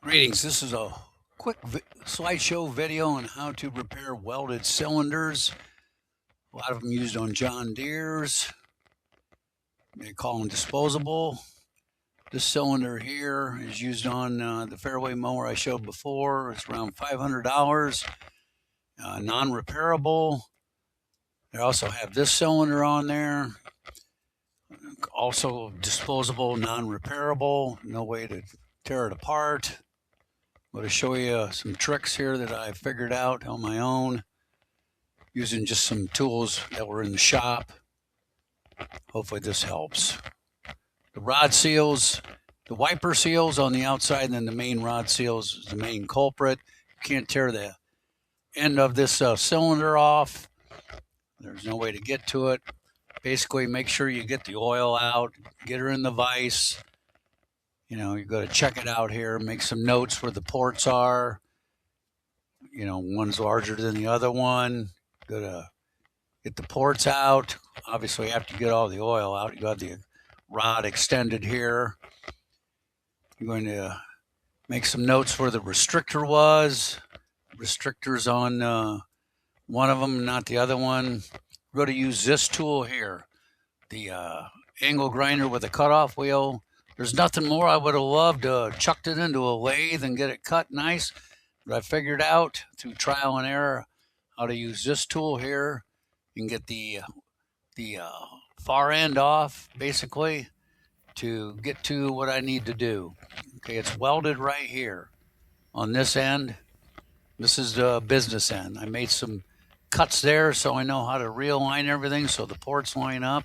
Greetings. This is a quick slideshow video on how to repair welded cylinders. A lot of them used on John Deere's. They call them disposable. This cylinder here is used on the fairway mower I showed before. It's around $500, non-repairable. They also have this cylinder on there, also disposable, non-repairable, no way to tear it apart. I'm going to show you some tricks here that I figured out on my own using just some tools that were in the shop. Hopefully this helps. The rod seals, the wiper seals on the outside, and then the main rod seals is the main culprit. You can't tear the end of this cylinder off. There's no way to get to it. Basically, make sure you get the oil out, get her in the vise. You know, you got to check it out here, make some notes where the ports are. You know, one's larger than the other one. Got to get the ports out. Obviously, after you get all the oil out, you got the rod extended here. You're going to make some notes where the restrictor was. Restrictor's on one of them, not the other one. We're going to use this tool here, the angle grinder with a cutoff wheel. There's nothing more I would have loved to chucked it into a lathe and get it cut nice, but I figured out through trial and error how to use this tool here and get the far end off, basically, to get to what I need to do. Okay, it's welded right here on this end. This is the business end. I made some cuts there so I know how to realign everything so the ports line up.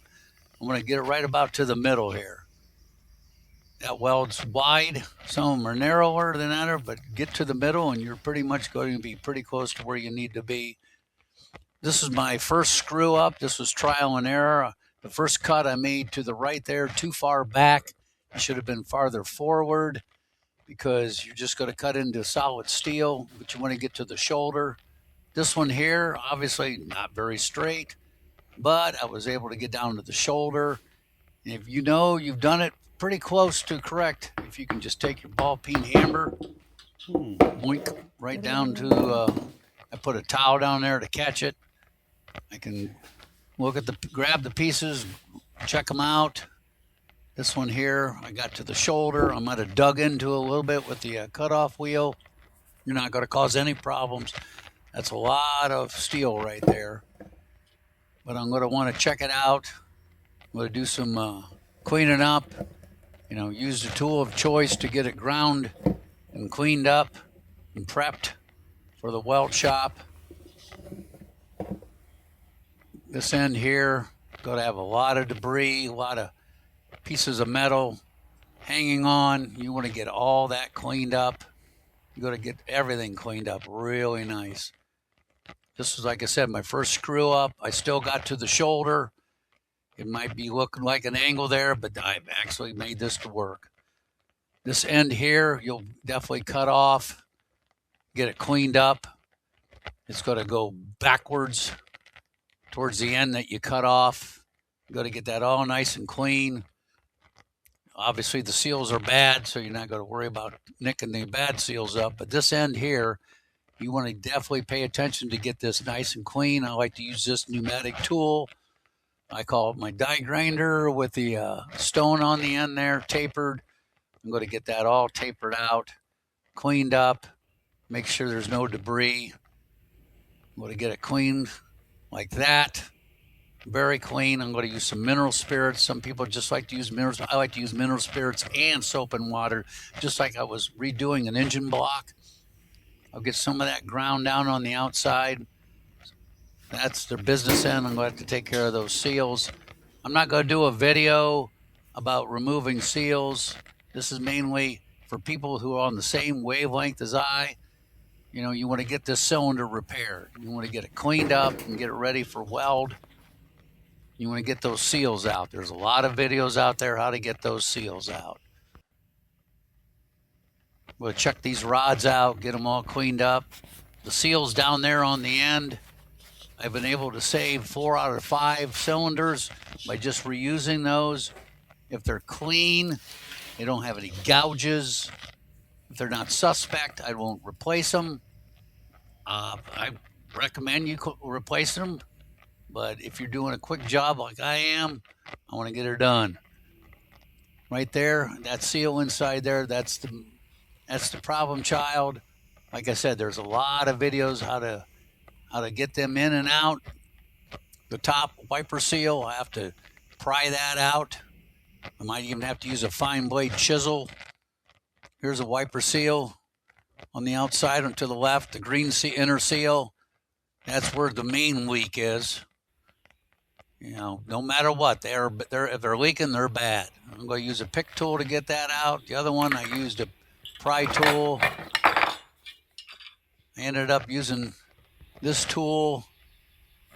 I'm going to get it right about to the middle here. That weld's wide. Some of them are narrower than that, but get to the middle and you're pretty much going to be pretty close to where you need to be. This is my first screw up. This was trial and error. The first cut I made to the right there, too far back. I should have been farther forward because you're just going to cut into solid steel, but you want to get to the shoulder. This one here, obviously not very straight, but I was able to get down to the shoulder. And if you know you've done it pretty close to correct, if you can just take your ball peen hammer, boink, right down to, I put a towel down there to catch it. I can grab the pieces, check them out. This one here, I got to the shoulder. I might have dug into a little bit with the cutoff wheel. You're not going to cause any problems. That's a lot of steel right there. But I'm going to want to check it out. I'm going to do some cleaning up. You know, use the tool of choice to get it ground and cleaned up and prepped for the weld shop. This end here, going to have a lot of debris, a lot of pieces of metal hanging on. You want to get all that cleaned up. You got to get everything cleaned up really nice. This was, like I said, my first screw up. I still got to the shoulder. It might be looking like an angle there, but I've actually made this to work. This end here, you'll definitely cut off, get it cleaned up. It's going to go backwards towards the end that you cut off. You got to get that all nice and clean. Obviously, the seals are bad, so you're not going to worry about nicking the bad seals up. But this end here, you want to definitely pay attention to get this nice and clean. I like to use this pneumatic tool. I call it my die grinder with the stone on the end there, tapered. I'm going to get that all tapered out, cleaned up, make sure there's no debris. I'm going to get it cleaned like that, very clean. I'm going to use some mineral spirits. Some people just like to use minerals. I like to use mineral spirits and soap and water, just like I was redoing an engine block. I'll get some of that ground down on the outside. That's their business end. I'm going to have to take care of those seals. I'm not going to do a video about removing seals. This is mainly for people who are on the same wavelength as I. You know, you want to get this cylinder repaired. You want to get it cleaned up and get it ready for weld. You want to get those seals out. There's a lot of videos out there how to get those seals out. We'll check these rods out, get them all cleaned up. The seals down there on the end, I've been able to save 4 out of 5 cylinders by just reusing those. If they're clean, they don't have any gouges, If they're not suspect, I won't replace them. I recommend you replace them, but if you're doing a quick job like I am, I want to get her done. Right there, that seal inside there, that's the problem child. Like I said, there's a lot of videos how to get them in and out. The top wiper seal, I have to pry that out. I might even have to use a fine blade chisel. Here's a wiper seal on the outside and to the left, the green inner seal. That's where the main leak is. You know, no matter what, if they're leaking, they're bad. I'm going to use a pick tool to get that out. The other one, I used a pry tool. I ended up using this tool.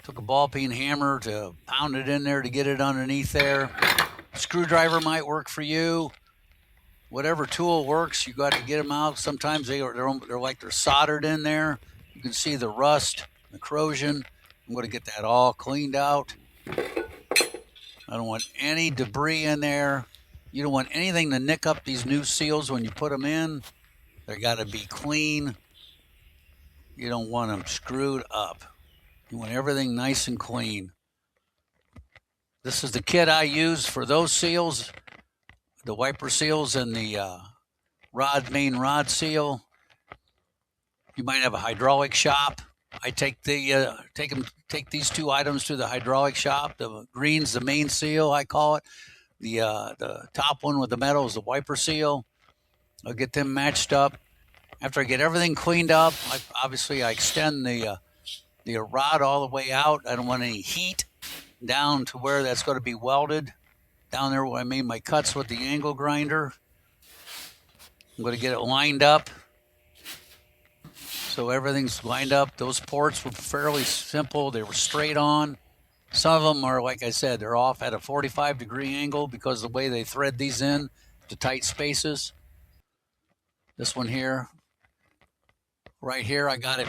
Took a ball peen hammer to pound it in there to get it underneath there. Screwdriver might work for you. Whatever tool works, you got to get them out. Sometimes they're like they're soldered in there. You can see the rust, the corrosion. I'm going to get that all cleaned out. I don't want any debris in there. You don't want anything to nick up these new seals when you put them in. They got to be clean. You don't want them screwed up. You want everything nice and clean. This is the kit I use for those seals, the wiper seals and the main rod seal. You might have a hydraulic shop. I take these two items to the hydraulic shop. The green's the main seal, I call it. The top one with the metal is the wiper seal. I'll get them matched up. After I get everything cleaned up, obviously I extend the rod all the way out. I don't want any heat down to where that's going to be welded. Down there where I made my cuts with the angle grinder. I'm going to get it lined up. So everything's lined up. Those ports were fairly simple. They were straight on. Some of them are, like I said, they're off at a 45-degree angle because of the way they thread these in to tight spaces. This one here, right here, I got it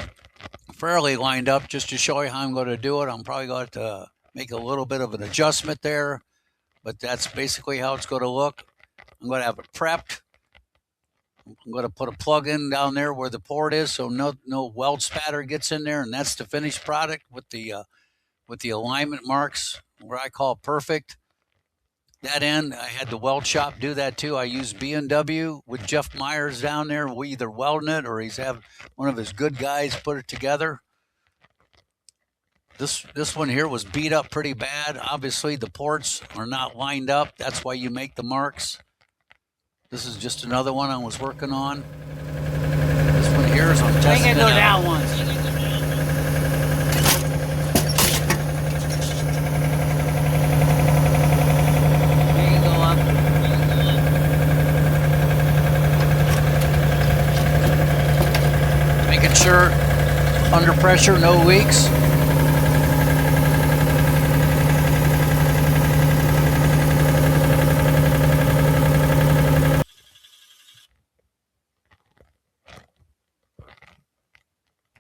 fairly lined up just to show you how I'm going to do it. I'm probably going to make a little bit of an adjustment there, but that's basically how it's going to look. I'm going to have it prepped. I'm going to put a plug in down there where the port is so no weld spatter gets in there, and that's the finished product with the alignment marks where I call perfect. That end, I had the weld shop do that too. I used B&W with Jeff Myers down there. We either welding it or he's have one of his good guys put it together. This one here was beat up pretty bad. Obviously, the ports are not lined up. That's why you make the marks. This is just another one I was working on. This one here is I'm testing it out. I ain't gonna go down once. Making sure under pressure, no leaks.